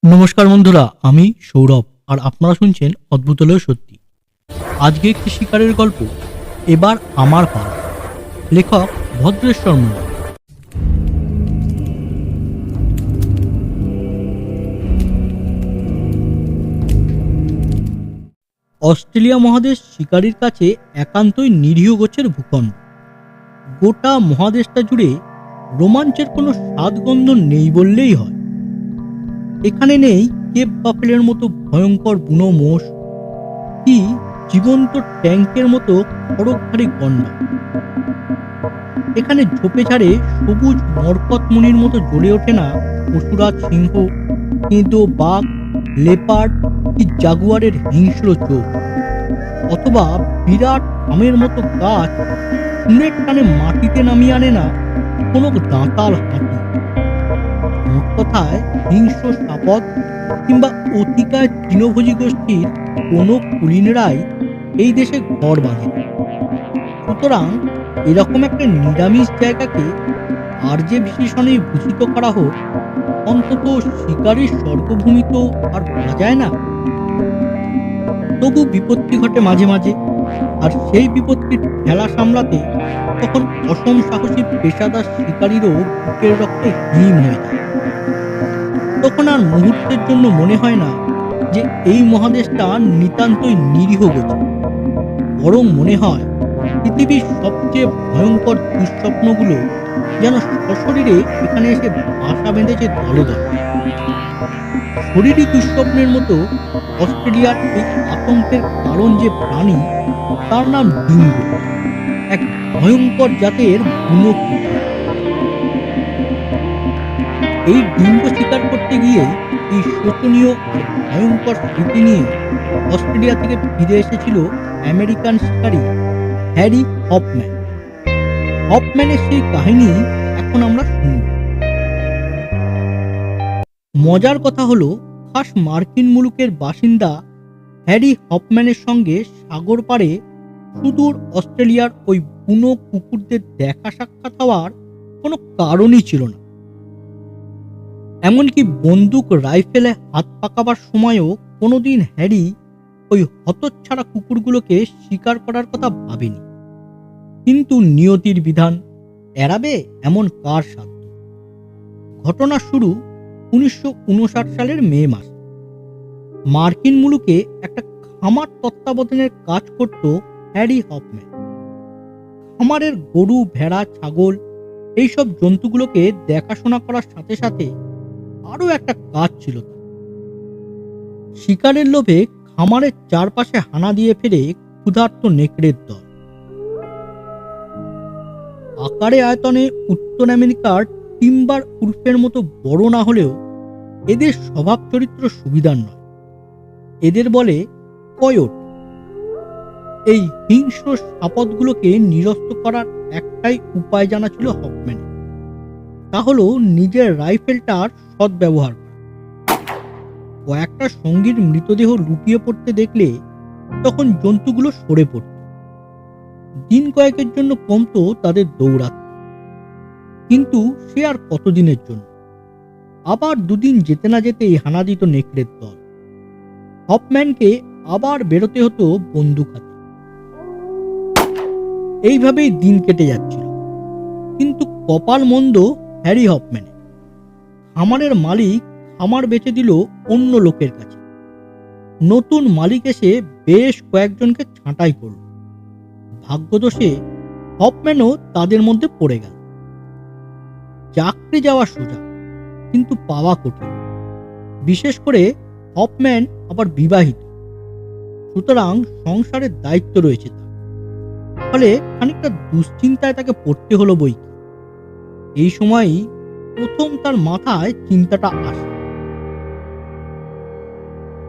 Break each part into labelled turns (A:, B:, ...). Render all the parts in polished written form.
A: নমস্কার বন্ধুরা, আমি সৌরভ আর আপনারা শুনছেন অদ্ভুতালয় সত্যি। আজকে একটি শিকারের গল্প, এবার আমার পালা। লেখক ভদ্রেশ্বর মন্ডল। অস্ট্রেলিয়া মহাদেশ শিকারীর কাছে একান্তই নিরীহ গোছের ভূখণ্ড। গোটা মহাদেশটা জুড়ে রোমাঞ্চের কোনো স্বাদগন্ধ নেই বললেই হয়। এখানে নেই কেপ বাফেলের মতো ভয়ঙ্কর বুনো মোষ, কি জীবন্ত ট্যাঙ্কের মতো খড়গধারী গন্ডা। এখানে ঝোপে ঝাড়ে সবুজ মরকতমণির মতো জ্বলে ওঠে না পশুরাজ সিংহ, কেঁদো বাঘ, লেপার্ড কি জাগুয়ারের হিংস্র চোখ, অথবা বিরাট আমের মতো গাছ খুনের টানে মাটিতে নামিয়ে আনে না কোনো দাঁতাল হাতি। মোট কথায় হিংস্র সাপদ কিংবা অতিকায় তৃণভোজী গোষ্ঠীর কোনো কুলিনেরাই এই দেশে ঘর বাঁধে। সুতরাং এরকম একটা নিরামিষ জায়গাকে আর যে বিশেষণে ভূষিত করা হোক, অন্তত শিকারীর স্বর্গভূমি তো আর বলা যায় না। তবু বিপত্তি ঘটে মাঝে মাঝে, আর সেই বিপত্তির ঠেলা সামলাতে তখন অসম সাহসী পেশাদার শিকারীরও বুকের রক্তে হিম হয়ে যায়। তখন আর মুহূর্তের জন্য মনে হয় না যে এই মহাদেশটা নিতান্তই নিরীহ গোছে, বরং মনে হয় পৃথিবীর সবচেয়ে ভয়ঙ্কর দুঃস্বপ্নগুলো যেন সশরীরে এখানে এসে বাসা বেঁধেছে দলে দলে। শরীরী দুঃস্বপ্নের মতো অস্ট্রেলিয়ার এই আতঙ্কের কারণ যে প্রাণী, তার নাম ডিঙ্গো, এক ভয়ঙ্কর জাতের বুনো কুকুর। এই ডিঙ্গো শিকার করতে গিয়ে এই শোচনীয় আর ভয়ঙ্কর স্মৃতি নিয়ে অস্ট্রেলিয়া থেকে ফিরে এসেছিল আমেরিকান শিকারী হ্যারি হফম্যান। হফম্যানের সেই কাহিনী এখন আমরা শুনব। মজার কথা হলো, খাস মার্কিন মুলুকের বাসিন্দা হ্যারি হফম্যানের সঙ্গে সাগর পাড়ে সুদূর অস্ট্রেলিয়ার ওই বুনো কুকুরদের দেখা সাক্ষাৎ হওয়ার কোনো কারণই ছিল না। এমনকি বন্দুক রাইফেলে হাত পাকাবার সময়ও কোনোদিন হ্যারি ওই হতচ্ছাড়া কুকুরগুলোকে শিকার করার কথা ভাবেনি। কিন্তু নিয়তির বিধান, এড়াবে এমন কার সাধ্য। ঘটনা শুরু 1959 সালের মে মাস। মার্কিন মুলুকে একটা খামার তত্ত্বাবধানের কাজ করত হ্যারি হফম্যান। খামারের গরু, ভেড়া, ছাগল এইসব জন্তুগুলোকে দেখাশোনা করার সাথে সাথে আরও একটা কাজ ছিল তার। শিকারের লোভে খামারের চারপাশে হানা দিয়ে ফেরে ক্ষুধার্ত নেকড়ের দল। আকারে আয়তনে উত্তর আমেরিকার টিম্বার উল্ফের মতো বড় না হলেও এদের স্বভাব চরিত্র সুবিধার নয়। এদের বলে কয়োট। এই হিংস্র সাপদগুলোকে নিরস্ত করার একটাই উপায় জানা ছিল হফম্যানের, তা হলো নিজের রাইফেলটার সদ্ব্যবহার করা। কয়েকটা সঙ্গীর মৃতদেহ লুটিয়ে পড়তে দেখলে তখন জন্তুগুলো সরে পড়ত। দিন কয়েকের জন্য কমতো তাদের দৌড়াত, কিন্তু সে আর কতদিনের জন্য। আবার দুদিন যেতে না যেতেই হানা দিত নেকড়ের দল। হফম্যানকে আবার বেরোতে হতো বন্দুক হাতে। এইভাবেই দিন কেটে যাচ্ছিল। কিন্তু কপাল মন্দ হ্যারি হফম্যানের। খামারের মালিক খামার বেচে দিল অন্য লোকের কাছে। নতুন মালিক এসে বেশ কয়েকজনকে ছাঁটাই করল। ভাগ্যদোষে হফম্যানও তাদের মধ্যে পড়ে গেল। চাকরি যাওয়া সোজা, কিন্তু পাওয়া কঠিন। বিশেষ করে হফম্যান আবার বিবাহিত, সুতরাং সংসারের দায়িত্ব রয়েছে তার। ফলে খানিকটা দুশ্চিন্তায় তাকে পড়তে হলো বই। এই সময়ই প্রথম তার মাথায় চিন্তাটা আসে।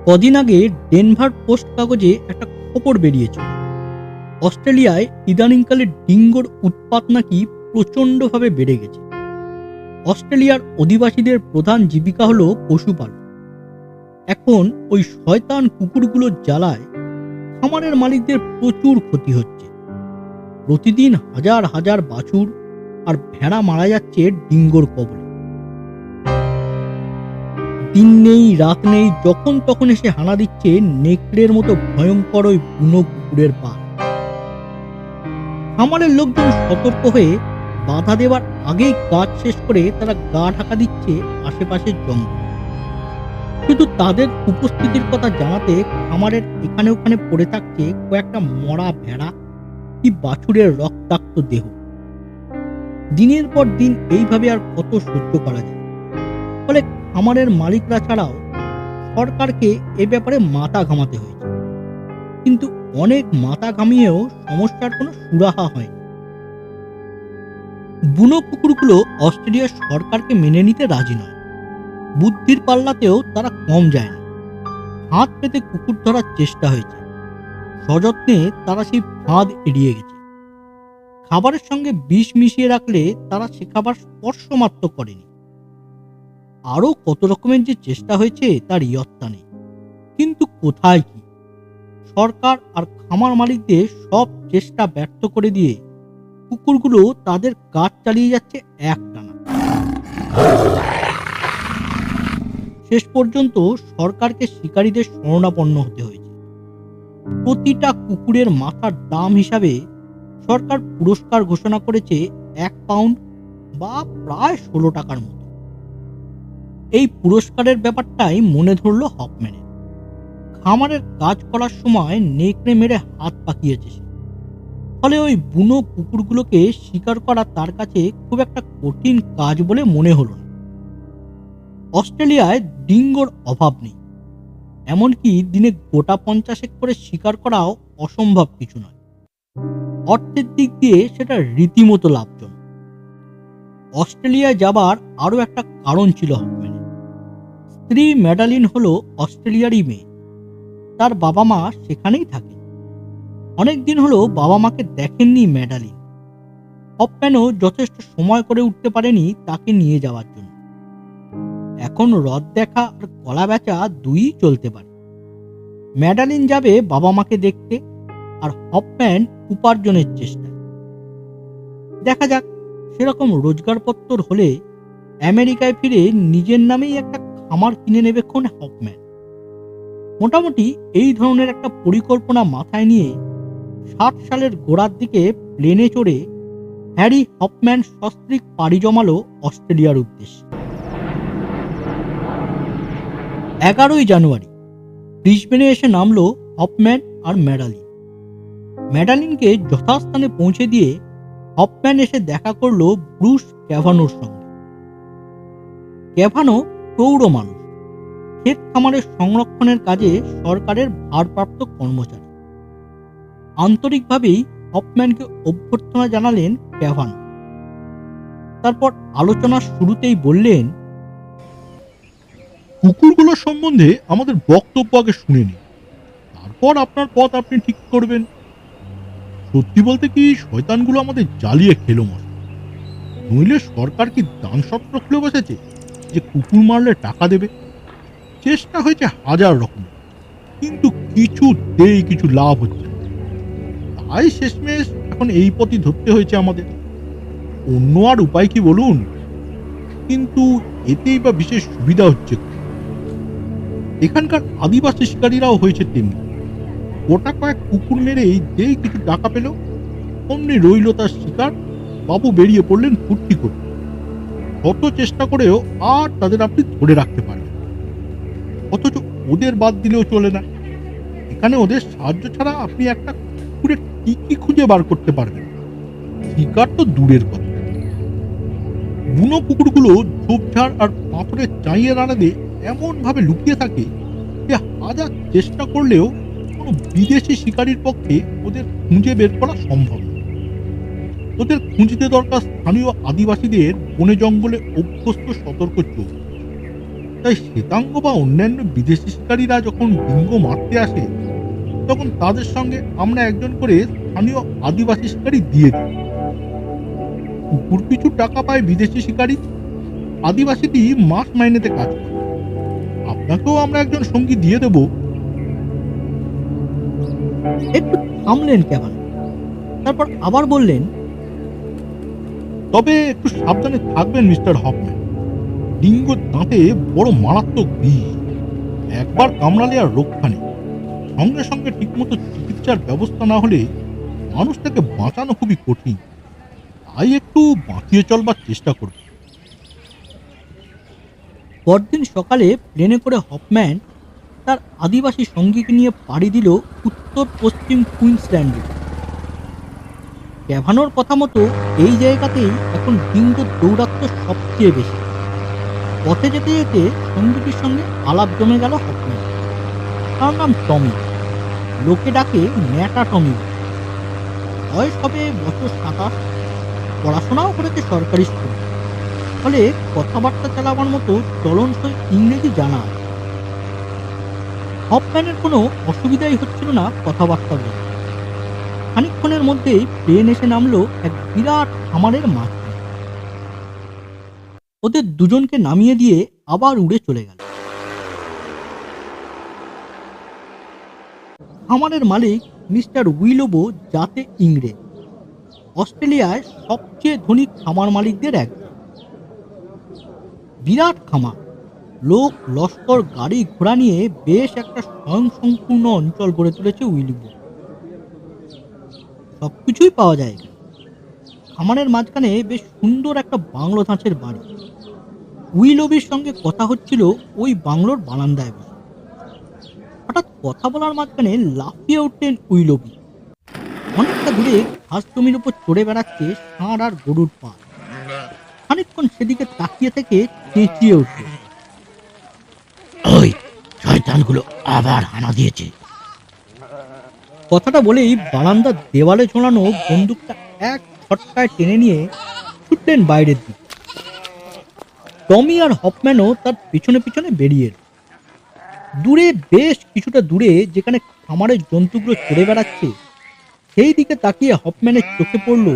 A: কদিন আগে ডেনভার পোস্ট কাগজে একটা খবর বেরিয়েছিল, অস্ট্রেলিয়ায় ইদানিংকালে ডিঙ্গোর উৎপাত নাকি প্রচণ্ডভাবে বেড়ে গেছে। অস্ট্রেলিয়ার অধিবাসীদের প্রধান জীবিকা হলো পশুপালন। এখন ওই শয়তান কুকুরগুলোর জ্বালায় খামারের মালিকদের প্রচুর ক্ষতি হচ্ছে। প্রতিদিন হাজার হাজার বাছুর আর ভেড়া মারা যাচ্ছে ডিঙ্গোর কবলে। দিন নেই রাত নেই, যখন তখন এসে হানা দিচ্ছে নেকড়ের মতো ভয়ঙ্কর ওই বুনো কুকুরের পা। খামারের লোকজন সতর্ক হয়ে বাধা দেওয়ার আগেই কাজ শেষ করে তারা গা ঢাকা দিচ্ছে আশেপাশের জঙ্গল। শুধু তাদের উপস্থিতির কথা জানাতে খামারের এখানে ওখানে পড়ে থাকছে কয়েকটা মরা ভেড়া কি বাছুরের রক্তাক্ত দেহ। দিনের পর দিন এইভাবে আর কত সহ্য করা যায়? ফলে খামারের মালিকরা ছাড়াও সরকারকে এ ব্যাপারে মাথা ঘামাতে হয়েছে। কিন্তু অনেক মাথা ঘামিয়েও সমস্যার কোনো সুরাহা হয়নি। বুনো কুকুরগুলো অস্ট্রেলিয়ার সরকারকে মেনে নিতে রাজি নয়। বুদ্ধির পাল্লাতেও তারা কম যায় না। হাত পেতে কুকুর ধরার চেষ্টা হয়েছে, সযত্নে তারা সেই ফাঁদ এড়িয়ে গেছে। খাবারের সঙ্গে বিষ মিশিয়ে রাখলে তারা সে খাবার স্পর্শ মাত্র করেনি। আরো কত রকমের যে চেষ্টা হয়েছে তার ইয়ত্তা নেই। কিন্তু কোথায় কি? সরকার আর খামার মালিকদের সব চেষ্টা ব্যর্থ করে দিয়ে কুকুরগুলো তাদের কাজ চালিয়ে যাচ্ছে একটানা। শেষ পর্যন্ত সরকারকে শিকারীদের শরণাপন্ন হতে হয়েছে। প্রতিটা কুকুরের মাথার দাম হিসাবে সরকার পুরস্কার ঘোষণা করেছে 1 পাউন্ড বা প্রায় 16 টাকার মতো। এই পুরস্কারের ব্যাপারটাই মনে ধরল হফম্যানের। খামারের কাজ করার সময় নেকড়ে মেরে হাত পাকিয়েছে সে। ফলে ওই বুনো কুকুরগুলোকে শিকার করা তার কাছে খুব একটা কঠিন কাজ বলে মনে হলো না। অস্ট্রেলিয়ায় ডিঙ্গোর অভাব নেই, এমনকি দিনে গোটা 50 করে শিকার করাও অসম্ভব কিছু নয়। অর্থের দিক দিয়ে সেটা রীতিমতো লাভজনক। অস্ট্রেলিয়ায় যাবার আরো একটা কারণ ছিল হফম্যানের। স্ত্রী ম্যাডালিন হলো অস্ট্রেলিয়ারই মেয়ে। তার বাবা মা সেখানেই থাকে। অনেকদিন হলো বাবা মাকে দেখেননি ম্যাডালিন। হফম্যানও যথেষ্ট সময় করে উঠতে পারেনি তাকে নিয়ে যাওয়ার জন্য। এখন হ্রদ দেখা আর কলা বেচা দুই চলতে পারে। ম্যাডালিন যাবে বাবা মাকে দেখতে, আর হফম্যান উপার্জনের চেষ্টা। দেখা যাক, সেরকম রোজগারপত্র হলে আমেরিকায় ফিরে নিজের নামেই একটা খামার কিনে নেবে খন হফম্যান। মোটামুটি এই ধরনের একটা পরিকল্পনা মাথায় নিয়ে 60 সালের গোড়ার দিকে প্লেনে চড়ে হ্যারি হফম্যান সস্ত্রীক পাড়ি জমালো অস্ট্রেলিয়ার উদ্দেশ্যে। 11ই জানুয়ারি ব্রিসবেনে এসে নামলো হফম্যান আর ম্যাডালিন। ম্যাডালিনকে যথাস্থানে পৌঁছে দিয়ে হফম্যান এসে দেখা করলো ব্রুস ক্যাভানোর সঙ্গে। ক্যাভানো প্রৌঢ় মানুষ, ক্ষেত খামারের সংরক্ষণের কাজে সরকারের ভারপ্রাপ্ত কর্মচারী। আন্তরিকভাবেই হফম্যানকে অভ্যর্থনা জানালেন ক্যাভানো। তারপর আলোচনার শুরুতেই বললেন,
B: কুকুরগুলো সম্বন্ধে আমাদের বক্তব্য আগে শুনে নিন, তারপর আপনার পথ আপনি ঠিক করবেন। সত্যি বলতে কি, শয়তানগুলো আমাদের জ্বালিয়ে খেলো মশাই। নইলে সরকার কি দানসত্র খুলে বসেছে যে কুকুর মারলে টাকা দেবে? চেষ্টা হয়েছে হাজার রকম, কিন্তু কিছুতেই কিছু লাভ হচ্ছে না। তাই শেষমেশ এখন এই পথই ধরতে হয়েছে আমাদের। অন্য আর উপায় কি বলুন? কিন্তু এতেই বা বিশেষ সুবিধা হচ্ছে কি? এখানকার আদিবাসী শিকারীরাও হয়েছে তেমনি। গোটা কয়েক কুকুর মেরেই যেই কিছু টাকা পেল, অমনি রইল তার শিকার। বাবু বেরিয়ে পড়লেন ফুর্তি করে। কত চেষ্টা করেও আর তাদের আপনি ধরে রাখতে পারবেন, অথচ ওদের বাদ দিলেও চলে না। এখানে ওদের সাহায্য ছাড়া আপনি একটা কুকুরের টিকি খুঁজে বার করতে পারবেন, শিকার তো দূরের কথা। বুনো কুকুরগুলো ঝোপঝাড় আর পাথরের চাইয়ের আড়ালে এমন ভাবে লুকিয়ে থাকে যে হাজার চেষ্টা করলেও কোনো বিদেশি শিকারীর পক্ষে ওদের খুঁজে বের করা সম্ভব নয়। ওদের খুঁজতে দরকার স্থানীয় আদিবাসীদের বনে জঙ্গলে অভ্যস্ত সতর্ক চোখ। তাই শ্বেতাঙ্গ বা অন্যান্য বিদেশি শিকারীরা যখন ডিঙ্গ মারতে আসে, তখন তাদের সঙ্গে আমরা একজন করে স্থানীয় আদিবাসী শিকারী দিয়ে দিই। কুকুর পিছু টাকা পায় বিদেশি শিকারী, আদিবাসীটি মাস মাইনেতে কাজ করে। আপনাকেও আমরা একজন সঙ্গী দিয়ে দেব।
A: একটু থামলেন ক্যাভানো, তারপর আবার বললেন,
B: তবে একটু সাবধানে থাকবেন মিস্টার হফম্যান। ডিঙ্গোর দাঁতে বড় মারাত্মক বিষ, একবার কামড়ালে আর রক্ষা নেই। সঙ্গে সঙ্গে ঠিকমতো চিকিৎসার ব্যবস্থা না হলে মানুষটাকে বাঁচানো খুবই কঠিন। তাই একটু বাঁচিয়ে চলবার চেষ্টা করব।
A: পরদিন সকালে প্লেনে করে হফম্যান তার আদিবাসী সঙ্গীকে নিয়ে পাড়ি দিল উত্তর পশ্চিম কুইন্সল্যান্ডে। ক্যাভানোর কথা মতো এই জায়গাতেই এখন ডিঙ্গোর দৌরাত্ম্য সবচেয়ে বেশি। পথে যেতে যেতে সঙ্গীটির সঙ্গে আলাপ জমে গেল হফম্যান। তার নাম টমি, লোকে ডাকে ন্যাটা টমি। বয়স হবে বছর 27, পড়াশোনাও করেছে সরকারি স্কুলে, ফলে কথাবার্তা চালাবার মতো চলনসই ইংরেজি জানা আছে। হফম্যানের কোনো অসুবিধাই হচ্ছিল না কথাবার্তা বলে। খানিকক্ষণের মধ্যেই প্লেন এসে নামলো এক বিরাট খামারের মাঝখানে। ওদের দুজনকে নামিয়ে দিয়ে আবার উড়ে চলে গেল। খামারের মালিক মিস্টার উইলোবো জাতে ইংরেজ, অস্ট্রেলিয়ায় সবচেয়ে ধনী খামার মালিকদের একজন। বিরাট খামার, লোক লস্কর গাড়ি ঘোড়া নিয়ে বেশ একটা স্বয়ংসম্পূর্ণ অঞ্চল গড়ে তুলেছে উইলোবো। সবকিছুই পাওয়া যায় এখানে। খামারের মাঝখানে বেশ সুন্দর একটা বাংলো ধাঁচের বাড়ি। উইলোবির সঙ্গে কথা হচ্ছিল ওই বাংলোর বারান্দায় বসে। হঠাৎ কথা বলার মাঝখানে লাফিয়ে উঠলেন উইলোবি। অনেকটা দূরে ঘাস জমির উপর চড়ে বেড়াচ্ছে ষাঁড় আর গরুর পাল। খানিকক্ষণ সেদিকে তাকিয়ে থেকে চেঁচিয়ে উঠল, ওই শয়তানগুলো আবার হানা দিয়েছে। কথাটা বলেই বারান্দার দেওয়ালে ঝোলানো বন্দুকটা এক ছটকায় টেনে নিয়ে ছুটলেন বাইরের দিকে। টমি আর হফম্যানও তার পিছনে পিছনে বেরিয়ে এল। দূরে, বেশ কিছুটা দূরে, যেখানে খামারের জন্তুগুলো চড়ে বেড়াচ্ছে, সেই দিকে তাকিয়ে হফম্যানের চোখে পড়ল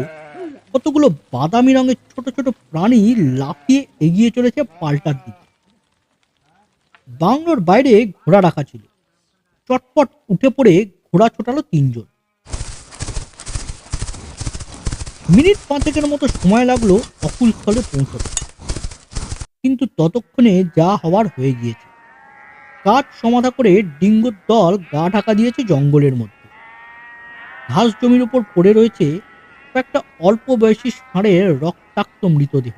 A: কতগুলো বাদামি রঙের ছোট ছোট প্রাণী লাফিয়ে এগিয়ে চলেছে পাল্টার দিকে। বাংলোর বাইরে ঘোড়া রাখা ছিল। চটপট উঠে পড়ে ঘোড়া ছোটালো 3 জন। মিনিট 5 মতো সময় লাগলো অকুল স্থলে পৌঁছতে, কিন্তু ততক্ষণে যা হওয়ার হয়ে গিয়েছে। কাঠ সমাধা করে ডিঙ্গোর দল গা ঢাকা দিয়েছে জঙ্গলের মধ্যে। ঘাস জমির উপর পড়ে রয়েছে একটা অল্প বয়সী ষাঁড়ের রক্তাক্ত মৃতদেহ।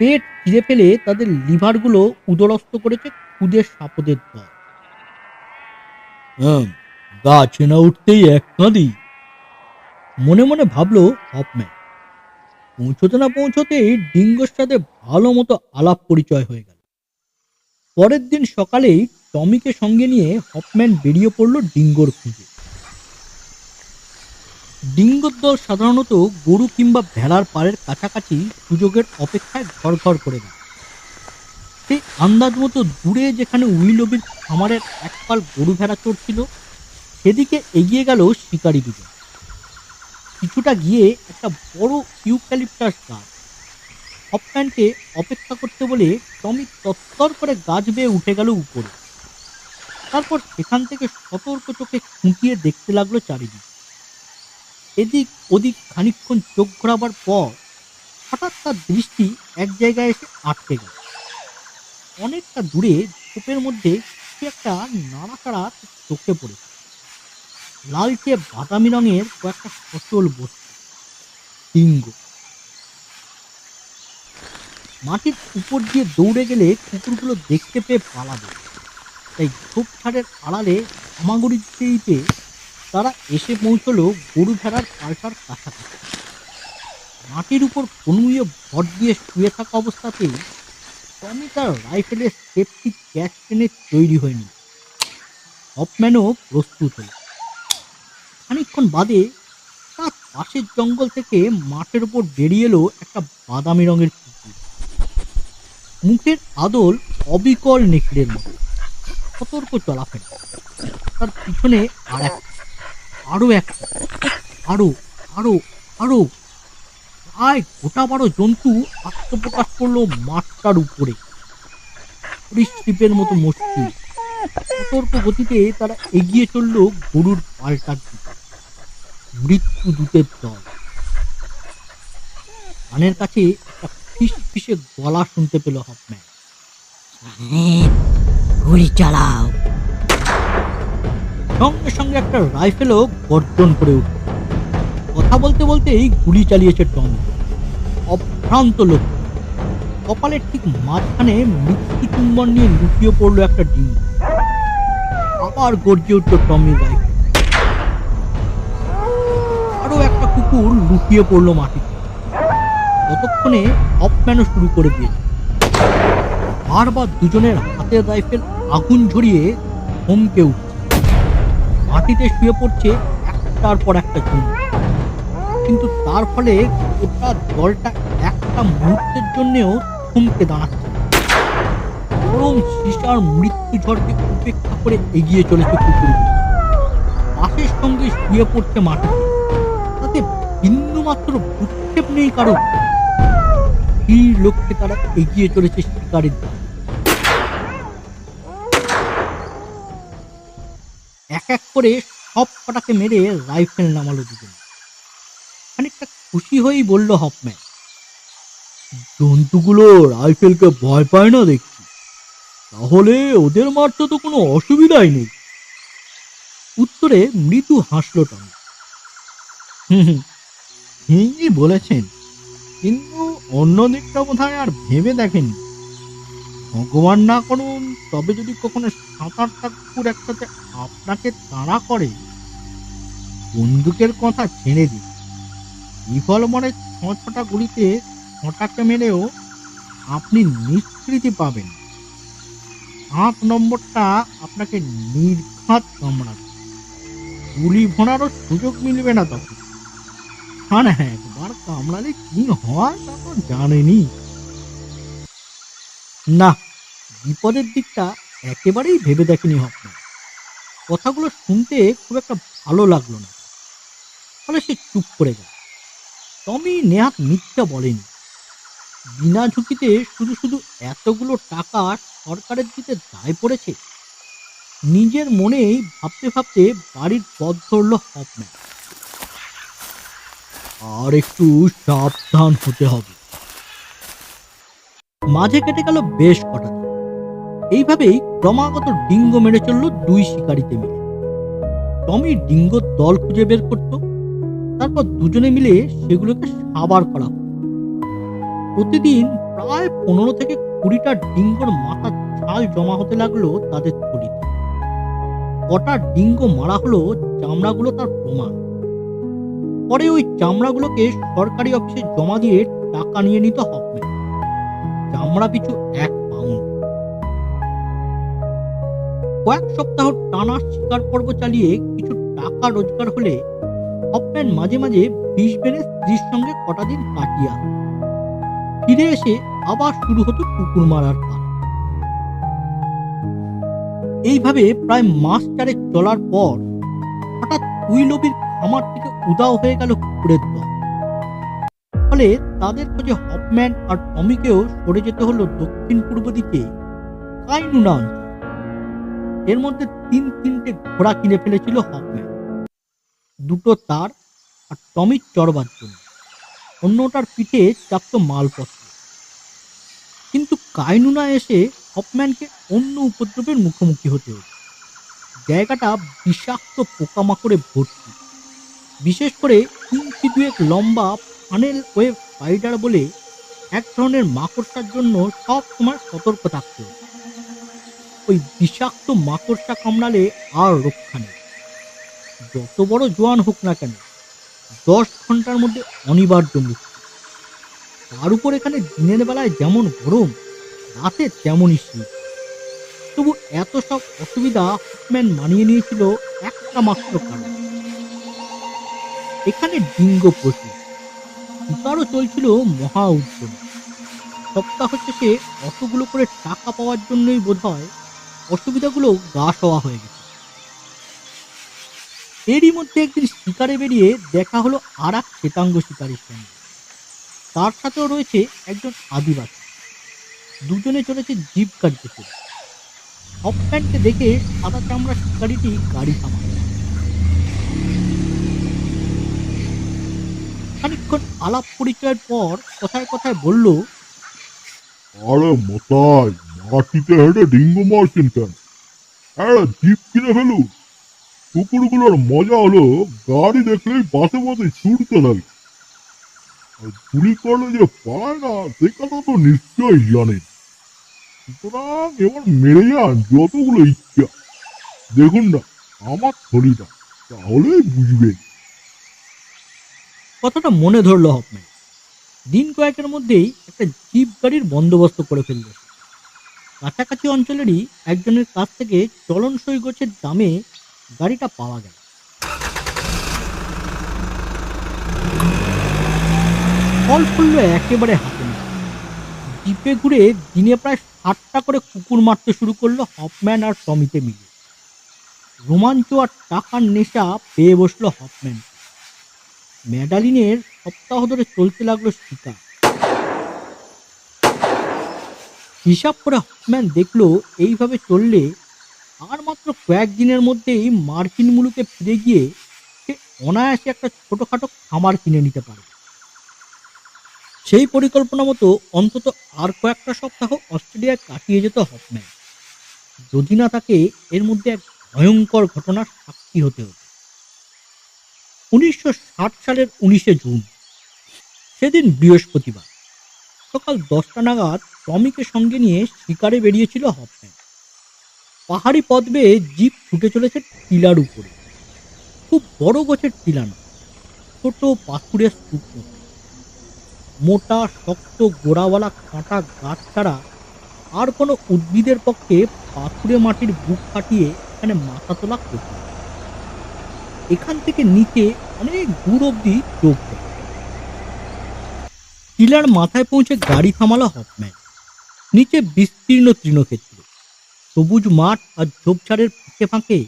A: পেট চিরে ফেলে তাদের লিভারগুলো উদরস্থ করেছে খুদে সাপদের দল। গাছে না উঠতেই এক কাঁদি, মনে মনে ভাবলো হফম্যান। পৌঁছতে না পৌঁছতেই ডিঙ্গোর সাথে ভালো মতো আলাপ পরিচয় হয়ে গেল। পরের দিন সকালেই টমিকে সঙ্গে নিয়ে হফম্যান বেরিয়ে পড়ল ডিঙ্গোর খুঁজে। ডিঙ্গোর দল সাধারণত গরু কিংবা ভেড়ার পাড়ের কাছাকাছি সুযোগের অপেক্ষায় ঘর ঘর করে দেয়। সেই আন্দাজ মতো দূরে যেখানে উইলোবির খামারের একপাল গরু ভেড়া চড়ছিল, সেদিকে এগিয়ে গেল শিকারী দুজন। কিছুটা গিয়ে একটা বড় ইউক্যালিপটাস গাছ। হফম্যানকে অপেক্ষা করতে বলে টমি তত্তর করে গাছ বেয়ে উঠে গেল উপরে। তারপর সেখান থেকে সতর্ক চোখে খুঁটিয়ে দেখতে লাগলো চারিদিকে। এদিক ওদিক খানিকক্ষণ চোখ ঘোরাবার পর হঠাৎ তার দৃষ্টি এক জায়গায় এসে আটকে গেল। অনেকটা দূরে ঝোপের মধ্যে কিছু একটা নাড়াচাড়া চোখে পড়েছে। লালচে বাদামি রঙের কয়েকটা সচল বস্তু। ডিঙ্গো। মাটির উপর দিয়ে দৌড়ে গেলে কুকুরগুলো দেখতে পেয়ে পালাবে, তাই ঝোপঝাড়ের আড়ালে হামাগুড়ি দিতে দিতে তারা এসে পৌঁছলো গরু ভেড়ার পাল্টার কাছাকাছি। মাটির উপর কনুইয়ে ভর দিয়ে শুয়ে থাকা অবস্থাতেই টমি তার রাইফেলের সেফটি ক্যাচ টেনে তৈরি হয়নি। হফম্যানও প্রস্তুত হল। খানিকক্ষণ বাদে তার পাশের জঙ্গল থেকে মাঠের উপর বেরিয়ে এলো একটা বাদামি রঙের কুকুর। মুখের আদল অবিকল নেকড়ের মতো, সতর্ক চলাফেরা। তার পিছনে আরো একটা, আরো আরো আরো প্রায় গোটা 12 জন্তু আত্মপ্রকাশ করলো মাঠটার উপরে। সরীসৃপের মতো মসৃণ সতর্ক গতিতে তারা এগিয়ে চলল গরুর পাল্টার দিকে। মৃত্যু দূতের দল। কানের কাছে একটা ফিসফিসে গলা শুনতে পেল হপম্যান।
C: সাহেব, গুলি চালাও।
A: সঙ্গে সঙ্গে একটা রাইফেলও গর্জন করে উঠল। কথা বলতে বলতেই গুলি চালিয়েছে টমি। অভ্রান্ত লোক, কপালের ঠিক মাঝখানে মৃত্যু চুম্বন নিয়ে লুকিয়ে পড়লো একটা ডিম। আবার গর্জে উঠল টমির রাইফেল। আরো একটা কুকুর লুকিয়ে পড়লো মাটিতে। ততক্ষণে হপম্যানও শুরু করে দিয়েছে। বারবার দুজনের হাতের রাইফেল আগুন ঝরিয়ে থমকে উঠছে। মাটিতে শুয়ে পড়ছে একটার পর একটা চুন। কিন্তু তার ফলে গোটা দলটা একটা মুহূর্তের জন্যেও থমকে দাঁড়াচ্ছে না। গরম সীসার মৃত্যু ঝড়কে উপেক্ষা করে এগিয়ে চলেছে কুকুরগুলো। পাশের সঙ্গে শুয়ে পড়ছে মাটিতে, তাতে বিন্দু মাত্র ভ্রুক্ষেপ নেই কারো। তীর লক্ষ্যে তারা এগিয়ে চলেছে শিকারের দিকে। এক এক করে সব কটাকে মেরে রাইফেল নামালো দুজনে। খানিকটা খুশি হয়েই বলল হপম্যান, জন্তুগুলো রাইফেলকে ভয় পায় না দেখছি, তাহলে ওদের মারতে তো কোনো অসুবিধাই নেই। উত্তরে মৃদু হাসল টমি।
B: ঠিকই বলেছেন, কিন্তু অন্য দিকটা বোধহয় আর ভেবে দেখেননি। ভগবান না করুন, তবে যদি কখনো ৭-৮টা কুকুর একসাথে আপনাকে তাড়া করে, বন্দুকের কথা ছেড়ে দিন, বিফল মনে ৬-৬টা গুলিতে ৬টাকে মেরেও আপনি নিষ্কৃতি পাবেন। ৭ নম্বরটা আপনাকে নির্ঘাত কামড়াবে, গুলি ভোনারও সুযোগ মিলবে না তখন। আর একবার কামড়ালে কি হয় তা তো জানেনি।
A: না, বিপদের দিকটা একেবারেই ভেবে দেখেনি হপম্যান। কথাগুলো শুনতে খুব একটা ভালো লাগলো না, ফলে সে চুপ করে গেল। টমি নেহাত মিথ্যা বলেনি। বিনা ঝুঁকিতে শুধু শুধু এতগুলো টাকা সরকারের দিতে দায় পড়েছে। নিজের মনেই ভাবতে ভাবতে বাড়ির পথ ধরল হপম্যান। আর একটু সাবধান হতে হবে। মাঝে কেটে গেল বেশ কটা দিন। এইভাবেই ক্রমাগত ডিঙ্গো মেরে চলল দুই শিকারিতে মিলে। টমি ডিঙ্গোর দল খুঁজে বের করত, তারপর দুজনে মিলে সেগুলোকে সাবার করা হতো। প্রতিদিন প্রায় ১৫ থেকে ২০টা ডিঙ্গোর মাথার ছাল জমা হতে লাগলো তাদের থলিতে। কটা ডিঙ্গো মারা হলো চামড়াগুলো তার প্রমাণ। পরে ওই চামড়াগুলোকে সরকারি অফিসে জমা দিয়ে টাকা নিয়ে নিত হপম্যান, চামড়া পিছু ১ পাউন্ড। কয়েক সপ্তাহ টানা শিকার পর্ব চালিয়ে কিছু টাকা রোজগার হলে হপম্যান মাঝে মাঝে বিষ বেড়ে স্ত্রীর সঙ্গে কটা দিন কাটিয়ে আসত। ফিরে এসে আবার শুরু হতো কুকুর মারার কাজ। এইভাবে প্রায় মাস ৪ চলার পর হঠাৎ কুইলবির খামার থেকে উধাও হয়ে গেল কুকুরের দল। ফলে তাদের খোঁজে হপম্যান আর টমিকেও সরে যেতে হলো দক্ষিণ পূর্ব দিকে কাইনুনা অঞ্চল। এর মধ্যে ৩-৩টে ঘোড়া কিনে ফেলেছিল হপম্যান, দুটো তার আর টমির চড়বার জন্য, অন্যটার পিঠে চাপত মালপত্র। কিন্তু কাইনুনা এসে হপম্যানকে অন্য উপদ্রবের মুখোমুখি হতে হতো। জায়গাটা বিষাক্ত পোকামাকড়ে ভর্তি, বিশেষ করে ইঞ্চি ২ লম্বা ফানেল ওয়েব স্পাইডার বলে এক ধরনের মাকড়সার জন্য সব সময় সতর্ক থাকতে হতো। ওই বিষাক্ত মাকড়সা কামড়ালে আর রক্ষা নেই, যত বড় জোয়ান হোক না কেন, ১০ ঘন্টার মধ্যে অনিবার্য মৃত্যু। তার উপর এখানে দিনের বেলায় যেমন গরম, রাতে তেমনই শীত। তবু এত সব অসুবিধা হপম্যান মানিয়ে নিয়েছিল একটা মাত্র কারণ, এখানে ডিঙ্গো পশু। শিকারও চলছিল মহা উদ্যমে। সপ্তাহ শেষে অতগুলো করে টাকা পাওয়ার জন্যই বোধহয় অসুবিধাগুলো গা সওয়া হয়ে গেছে। এরই মধ্যে একদিন শিকারে বেরিয়ে দেখা হলো আর এক শ্বেতাঙ্গ শিকারীর সঙ্গে। তার সাথেও রয়েছে একজন আদিবাসী। দুজনে চলেছে জিপ গাড়িতে চলে। হপম্যানকে দেখে সাদা চামড়া শিকারিটি গাড়ি থামায়। খানিকক্ষণ আলাপ পরিচয়ের পর কথায় কথায় বলল,
B: আরে মশাই, মাটিতে হেঁটে ডিঙ্গো মারছেন কেন? জিপ কিনে ফেলুন। কুকুরগুলোর মজা হলো গাড়ি দেখলেই বাসে বাসে ছুটতে লাগে। আর গুলি করলে যে পায় না সে কথা তো নিশ্চয়ই জানেন। সুতরাং এবার মেরে যান যতগুলো ইচ্ছা। দেখুন না আমার থলিটা, তাহলেই বুঝবেন।
A: কথাটা মনে ধরল হপম্যান। দিন কয়েকের মধ্যেই একটা জিপ গাড়ির বন্দোবস্ত করে ফেলল সে। কাছাকাছি অঞ্চলেরই একজনের কাছ থেকে চলনসই গোছের দামে গাড়িটা পাওয়া গেল। ফল ফুললো একেবারে হাতে নেই। জিপে ঘুরে দিনে প্রায় 60টা করে কুকুর মারতে শুরু করলো হপম্যান আর টমিতে মিলে। রোমাঞ্চ আর টাকার নেশা পেয়ে বসলো হপম্যান। ম্যাডালিনের সপ্তাহ ধরে চলতে লাগলো শিকার। হিসাব করে হপম্যান দেখলো এইভাবে চললে আর মাত্র কয়েকদিনের মধ্যেই মার্কিন মুলুকে ফিরে গিয়ে সে অনায়াসে একটা ছোটখাটো খামার কিনে নিতে পারবে। সেই পরিকল্পনা মতো অন্তত আর কয়েকটা সপ্তাহ অস্ট্রেলিয়ায় কাটিয়ে যেত হপম্যান, যদি না তাকে এর মধ্যে এক ভয়ঙ্কর ঘটনার সাক্ষী হতে হতো। 1960 সালের 19শে জুন, সেদিন বৃহস্পতিবার সকাল 10টা নাগাদ টমিকে সঙ্গে নিয়ে শিকারে বেরিয়েছিল হপম্যান। পাহাড়ি পথ বেয়ে জিপ ছুটে চলেছে টিলার উপরে। খুব বড় গোছের টিলা না, ছোট পাথুরে স্তূপ মতো। মোটা শক্ত গোড়াওয়ালা কাঁটা গাছ ছাড়া আর কোনো উদ্ভিদের পক্ষে পাথুরে মাটির বুক ফাটিয়ে এখানে মাথা তোলা কঠিন। এখান থেকে নিচে অনেক দূর অব্দি চোখ যায়। টিলার মাথায় পৌঁছে গাড়ি থামালো হপম্যান। নিচে বিস্তীর্ণ তৃণক্ষেত্র, সবুজ মাঠ আর ঝোপঝাড়ের ফাঁকে ফাঁকে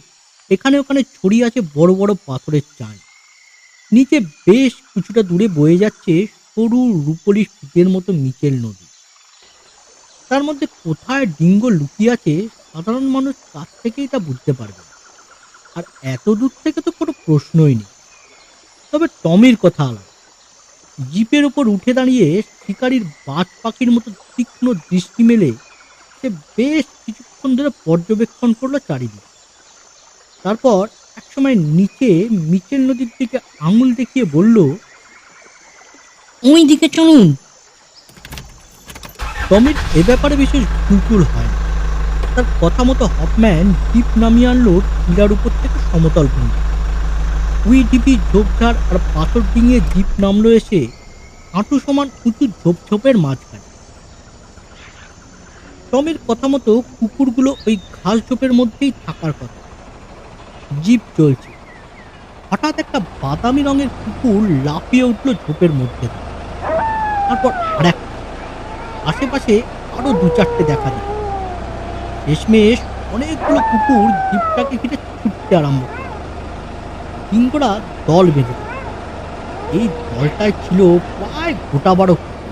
A: এখানে ওখানে ছড়িয়ে আছে বড় বড় পাথরের চাঁই। নিচে বেশ কিছুটা দূরে বয়ে যাচ্ছে সরু রূপলি ফিতের মতো মিচেল নদী। তার মধ্যে কোথায় ডিঙ্গো লুকিয়ে আছে সাধারণ মানুষ কাছ থেকেই তা বুঝতে পারবে না। আর এত দূর থেকে তো কোনো প্রশ্নই নেই। তবে টমির কথা আলাদা। জিপের ওপর উঠে দাঁড়িয়ে শিকারির বাজ পাখির মতো তীক্ষ্ণ দৃষ্টি মেলে সে বেশ কিছুক্ষণ ধরে পর্যবেক্ষণ করলো চারিদিক। তারপর একসময় নিচে মিচেল নদীর দিকে আঙুল দেখিয়ে বলল,
C: ওই দিকে চলুন।
A: টমির এ ব্যাপারে বিশেষ কুকুর হয় না। তার কথা মতো হপম্যান জিপ নামিয়ে আনলো টিলার উপর থেকে সমতল ভূমি। উই ঢিপি ঝোপঝাড় আর পাথর ডিঙিয়ে জিপ নামলো এসে হাঁটু সমান উঁচু ঝোপঝোপের মাঝখানে। টমির কথা মতো কুকুরগুলো ওই ঘাস ঝোপের মধ্যেই থাকার কথা। জিপ চলছে। হঠাৎ একটা বাদামি রঙের কুকুর লাফিয়ে উঠলো ঝোপের মধ্যে থেকে। তারপর আরেক, আশেপাশে আরো 2-4টে দেখা দিল। শেষমেশ অনেকগুলো কুকুর জিপটাকে ঘিরে ছুটতে আরম্ভ করে। ডিঙ্গোরা দল বেঁধে দিল। এই দলটায় ছিল প্রায় গোটা 12 কুকুর।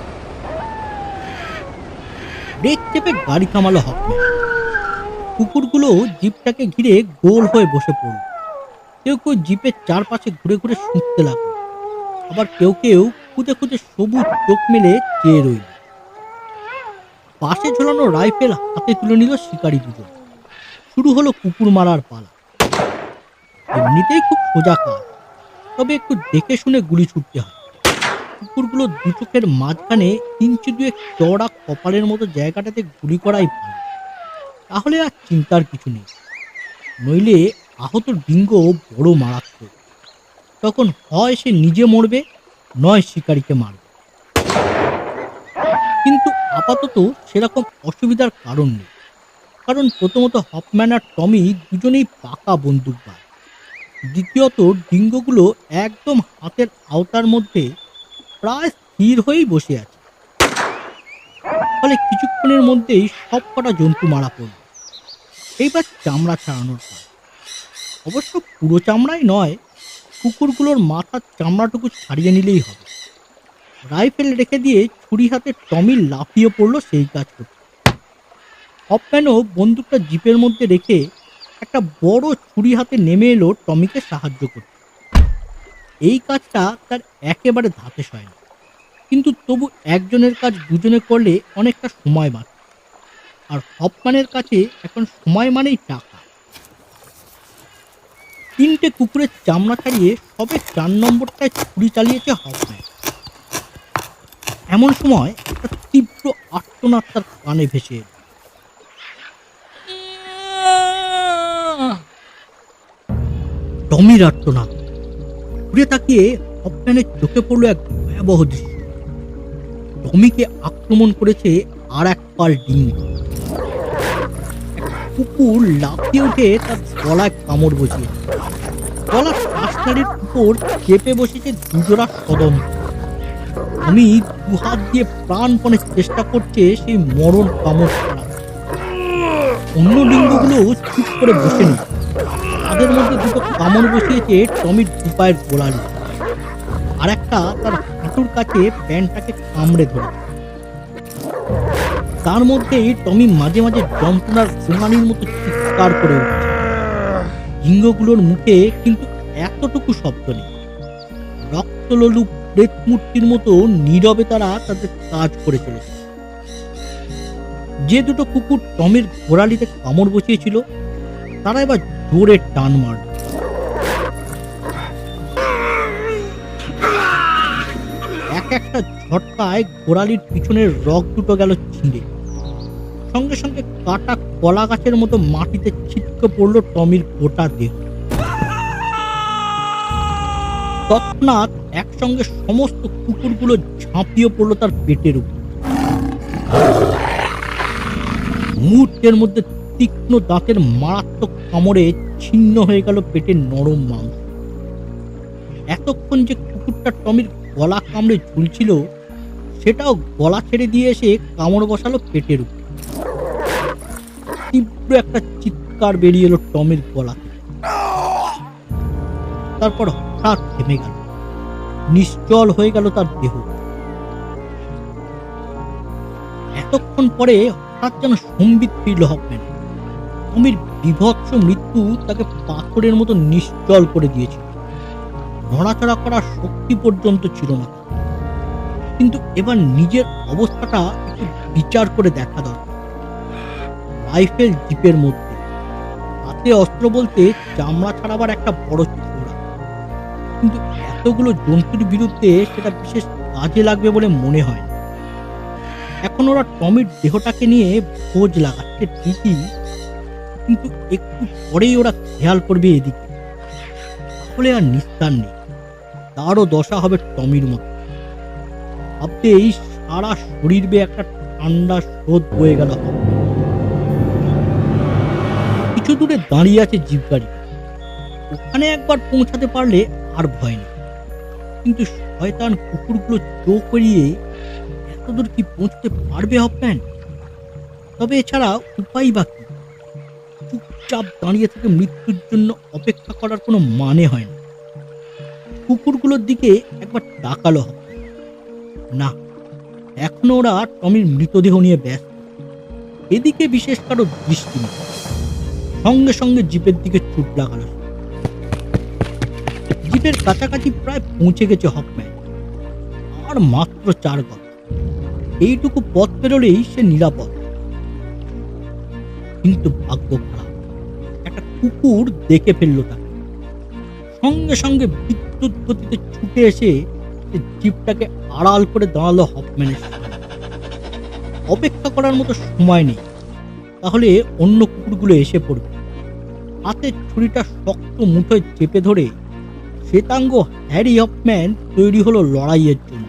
A: ব্রেক চেপে গাড়ি থামালো হপম্যান। কুকুরগুলো জিপটাকে ঘিরে গোল হয়ে বসে পড়ল। কেউ কেউ জিপের চারপাশে ঘুরে ঘুরে শুঁকতে লাগলো, আবার কেউ কেউ খুদে খুদে সবুজ চোখ মেলে চেয়ে রইল। পাশে ঝোলানো রাইফেল হাতে তুলে নিল শিকারী দুজন। শুরু হলো কুকুর মারার পালা। এমনিতেই খুব সোজা কাজ, তবে একটু দেখে শুনে গুলি ছুটতে হয়। কুকুরগুলো দু চোখের মাঝখানে ইঞ্চি 2 চওড়া কপালের মতো জায়গাটাতে গুলি করাই ভালো, তাহলে আর চিন্তার কিছু নেই। নইলে আহত ডিঙ্গো বড় মারাত্মক। তখন হয় সে নিজে মরবে, নয় শিকারীকে মারবে। কিন্তু আপাতত সেরকম অসুবিধার কারণ নেই, কারণ প্রথমত হপম্যান আর টমি দুজনেই পাকা বন্দুকবাজ। দ্বিতীয়ত ডিঙ্গোগুলো একদম হাতের আওতার মধ্যে প্রায় স্থির হয়েই বসে আছে। ফলে কিছুক্ষণের মধ্যেই সব কটা জন্তু মারা পড়ল। এইবার চামড়া ছাড়ানোর কাজ। অবশ্য পুরো চামড়াই নয়, কুকুরগুলোর মাথার চামড়াটুকু ছাড়িয়ে নিলেই হবে। রাইফেল রেখে দিয়ে ছুরি হাতে টমি লাফিয়ে পড়লো সেই কাজ করতে। হপম্যানও বন্দুকটা জিপের মধ্যে রেখে একটা বড় ছুরি হাতে নেমে এলো টমিকে সাহায্য করতে। এই কাজটা তার একেবারে ধাতে সয় না, কিন্তু তবু একজনের কাজ দুজনে করলে অনেকটা সময় বাঁচে। আর হপম্যানের কাছে এখন সময় মানেই টাকা। 3টে কুকুরের চামড়া ছাড়িয়ে সবে 4 নম্বরটায় ছুরি চালিয়েছে হপম্যান। এমন সময় একটা তীব্র আর্তনাদ তার কানে ভেসে এলো। টমির আর্তনাদ। ঘুরে তাকিয়ে হপম্যানের চোখে পড়লো এক ভয়াবহ দৃশ্য। টমিকে আক্রমণ করেছে আর এক পাল ডিঙ্গো। কুকুর লাফিয়ে উঠে তার গলায় কামড় বসিয়েছে। গলার শ্বাসনালীর উপর চেপে বসেছে দুজোড়া সদন্ত। টমি দুহাত দিয়ে প্রাণপণে চেষ্টা করছে সেই মরণ কামড় ছাড়া। অন্য ডিঙ্গোগুলো চুপ করে বসে নেই। তাদের মধ্যে দুটো কামড় বসিয়েছে টমির দুপায়ের গোড়ালি, আর একটা তার হাঁটুর কাছে প্যান্টটাকে কামড়ে ধরে। তার মধ্যেই টমি মাঝে মাঝে যন্ত্রণার গোঙানির মতো চিৎকার করে উঠছে। ডিঙ্গোগুলোর মুখে কিন্তু এতটুকু শব্দ নেই। রক্তলোলুপ প্রেত মূর্তির মতো নীরবে তারা তাদের কাজ করে চলেছে। যে দুটো কুকুর টমির গোড়ালিতে কামড় বসিয়েছিল তারা এবার জোরে টান মারল। এক একটা ঝটকায় গোড়ালির পিছনের রগ দুটো গেল ছিঁড়ে। সঙ্গে সঙ্গে কাটা কলা গাছের মতো মাটিতে ছিটকে পড়লো টমির গোটা দেহ। তৎক্ষণাৎ একসঙ্গে সমস্ত কুকুরগুলো ঝাঁপিয়ে পড়লো তার পেটের উপর। মুহূর্তের মধ্যে তীক্ষ্ণ দাঁতের মারাত্মক কামড়ে ছিন্ন হয়ে গেল পেটের নরম মাংস। এতক্ষণ যে কুকুরটা টমির গলা কামড়ে ঝুলছিল সেটাও গলা ছেড়ে দিয়ে এসে কামড় বসালো পেটের উপর। তীব্র একটা চিৎকার বেরিয়ে এলো টমির গলা থেকে। তারপর হঠাৎ থেমে গেল, নিশ্চল হয়ে গেল তার দেহ। এতক্ষণ পরে হঠাৎ যেন সম্বিত ফিরল হপম্যান। টমির বিভৎস মৃত্যু তাকে পাথরের মতো নিশ্চল করে দিয়েছিল। নড়াচড়া করার শক্তি পর্যন্ত ছিল না। কিন্তু এবার নিজের অবস্থাটা একটু বিচার করে দেখা দরকার। রাইফেল জিপের মধ্যে, হাতে অস্ত্র বলতে চামড়া ছাড়াবার একটা বড় ছোড়া। কিন্তু এতগুলো জন্তুর বিরুদ্ধে সেটা বিশেষ কাজে লাগবে বলে মনে হয় না। এখন ওরা টমির দেহটাকে নিয়ে খোঁজ লাগাচ্ছে ঠিকই, কিন্তু একটু পরেই ওরা খেয়াল করবে এদিকে। তাহলে আর নিস্তার নেই, তারও দশা হবে টমির মতো। ভাবতেই সারা শরীর বেয়ে একটা ঠান্ডা স্রোত বয়ে গেল। কিছু দূরে দাঁড়িয়ে আছে জিপ গাড়ি। ওখানে একবার পৌঁছাতে পারলে আর ভয় নেই। কিন্তু শয়তান কুকুরগুলো চোখ এড়িয়ে এতদূর কি পৌঁছতে পারবে হপম্যান? তবে এছাড়া উপায় বা কি? চুপচাপ দাঁড়িয়ে থেকে মৃত্যুর জন্য অপেক্ষা করার কোনো মানে হয় না। কুকুরগুলোর দিকে একবার তাকালো হপম্যান। না, এখনো ওরা টমির মৃতদেহ নিয়ে ব্যস্ত। এদিকে বিশেষ কারো দৃষ্টি নেই। সঙ্গে সঙ্গে জিপের দিকে ছুট লাগালো। জিপের কাছাকাছি প্রায় পৌঁছে গেছে হপম্যান। আর মাত্র 4 গজ। এইটুকু পথ পেরোলেই সে নিরাপদ। কিন্তু ভাগ্য খারাপ, একটা কুকুর দেখে ফেললো তাকে। সঙ্গে সঙ্গে বিদ্যুৎ গতিতে ছুটে এসে জিপটাকে আড়াল করে দাঁড়ালো হপম্যানের সামনে। অপেক্ষা করার মতো সময় নেই, তাহলে অন্য কুকুরগুলো এসে পড়বে। হাতে ছুরিটা শক্ত মুঠোয় চেপে ধরে শ্বেতাঙ্গ হ্যারি হপম্যান তৈরি হলো লড়াইয়ের জন্য।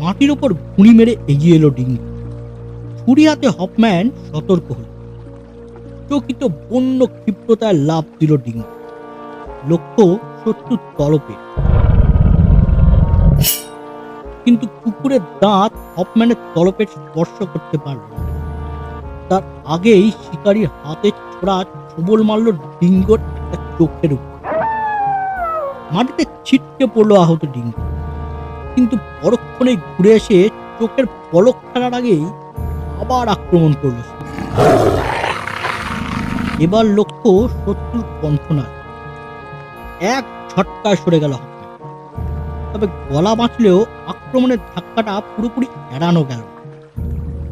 A: মাটির ওপর ঘুড়ি মেরে এগিয়ে এলো ডিঙ্গো। ছুরি হাতে হপম্যান সতর্ক হল। চকিত বন্য ক্ষিপ্রতায় লাফ দিল ডিঙ্গো। লক্ষ্য শত্রুর তলপেট। কিন্তু কুকুরের দাঁত হপম্যানের তলপেট স্পর্শ করতে পারল না। তার আগেই শিকারীর হাতে ছোড়া ছবল মারল ডিঙ্গোর একটা চোখের উপর। মাটিতে ছিটকে পড়লো আহত ডিঙ্গো। কিন্তু পরক্ষণে ঘুরে এসে চোখের পলক ফেলার আগেই আবার আক্রমণ করলো। এবার লক্ষ্য শত্রুর কণ্ঠনাদ। এক ঝটকায় সরে গেল হপম্যান। তবে গলা বাঁচলেও আক্রমণের ধাক্কাটা পুরোপুরি এড়ানো গেল না।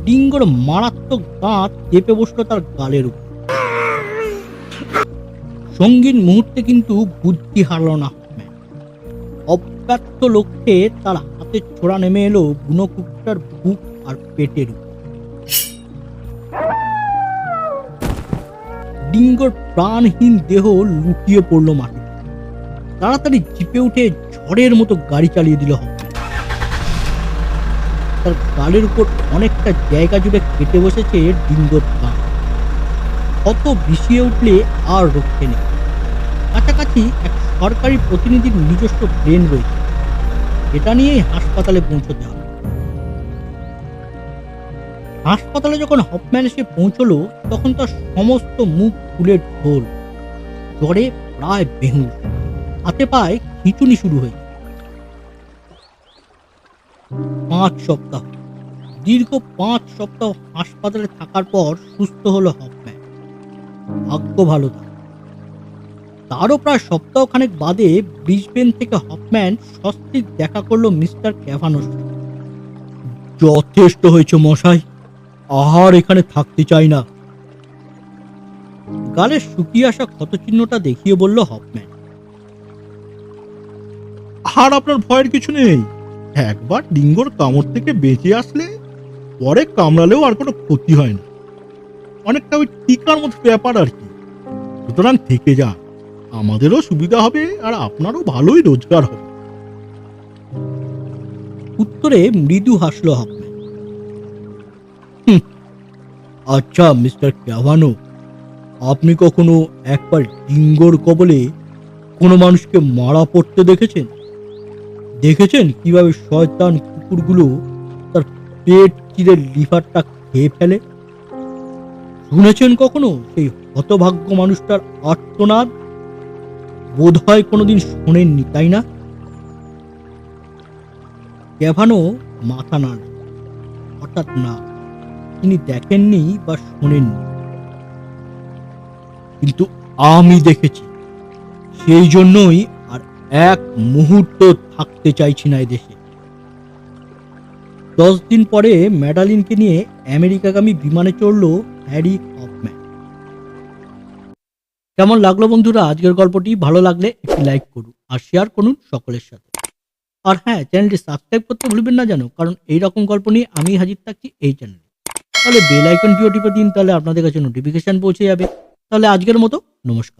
A: ডিঙ্গোর মারাত্মক দাঁত চেপে বসলো তার গালের উপর। সঙ্গীন মুহূর্তে কিন্তু বুদ্ধি হারল না হকম্যান। অব্যর্থ লক্ষ্যে তার হাতের ছোড়া নেমে এলো বুনো কুকুরটার বুক আর পেটের উপর। ডিঙ্গোর প্রাণহীন দেহ লুটিয়ে পড়লো মাটিতে। তাড়াতাড়ি জিপে উঠে ঝড়ের মতো গাড়ি চালিয়ে দিল হকম্যান। তার গালের উপর অনেকটা জায়গা জুড়ে কেটে বসেছে ডিঙ্গোর দাঁত। কত বিষিয়ে উঠলে আর রক্ষে নেই। কাছাকাছি এক সরকারি প্রতিনিধির নিজস্ব প্লেন রয়েছে, এটা নিয়েই হাসপাতালে পৌঁছতে হবে। হাসপাতালে যখন হফম্যান এসে পৌঁছলো তখন তার সমস্ত মুখ ফুলের ঢোল, জ্বরে প্রায় বেহুঁশ, হাতে পায়ে খিঁচুনি শুরু হয়েছে। 5 সপ্তাহ, দীর্ঘ 5 সপ্তাহ হাসপাতালে থাকার পর সুস্থ হলো হফম্যান। ভাগ্য ভালো তারও প্রায় সপ্তাহখানেক বাদে ব্রিসবেন থেকে হফম্যান সস্ত্রীক দেখা করলো মিস্টার ক্যাভানোর সাথে। যথেষ্ট হয়েছে মশাই, আর এখানে থাকতে চাই না, গালে শুকিয়ে আসা ক্ষতচিহ্নটা দেখিয়ে বলল হফম্যান।
B: আর আপনার ভয়ের কিছু নেই। একবার ডিঙ্গোর কামড় থেকে বেঁচে আসলে পরে কামড়ালেও আর কোনো ক্ষতি হয় না। অনেকটা ওই টিকার মতো ব্যাপার আর কি। সুতরাং থেকে যান, আমাদেরও সুবিধা হবে আর আপনারও ভালোই রোজগার হবে।
A: উত্তরে মৃদু হাসলো হফম্যান। আচ্ছা মিস্টার ক্যাভানো, আপনি কখনো একবার ডিঙ্গোর কবলে কোনো মানুষকে মারা পড়তে দেখেছেন? দেখেছেন কিভাবে শয়তান কুকুরগুলো তার পেট চিরে লিভারটা খেয়ে ফেলে? শুনেছেন কখনো সেই হতভাগ্য মানুষটার আর্তনাদ? বোধ হয় কোনোদিন শোনেননি, তাই না? ক্যাভানো মাথা নাড়ল। হঠাৎ না, তিনি দেখেননি বা শোনেননি, কিন্তু আমি দেখেছি। সেই জন্যই আর এক মুহূর্ত থাকতে চাইছি না এদেশে। 10 দিন পরে ম্যাডালিনকে নিয়ে আমেরিকাগামী বিমানে চড়ল হ্যারি হফম্যান। কেমন লাগলো বন্ধুরা আজকের গল্পটি? ভালো লাগলে একটি লাইক করুন আর শেয়ার করুন সকলের সাথে। আর হ্যাঁ, চ্যানেলটি সাবস্ক্রাইব করতে ভুলবেন না যেন, কারণ এই রকম গল্প নিয়ে আমি হাজির থাকছি এই চ্যানেলে। তাহলে বেল আইকনটিও টিপে দিন, তাহলে আপনাদের কাছে নোটিফিকেশন পৌঁছে যাবে। তাহলে আজকের মতো নমস্কার।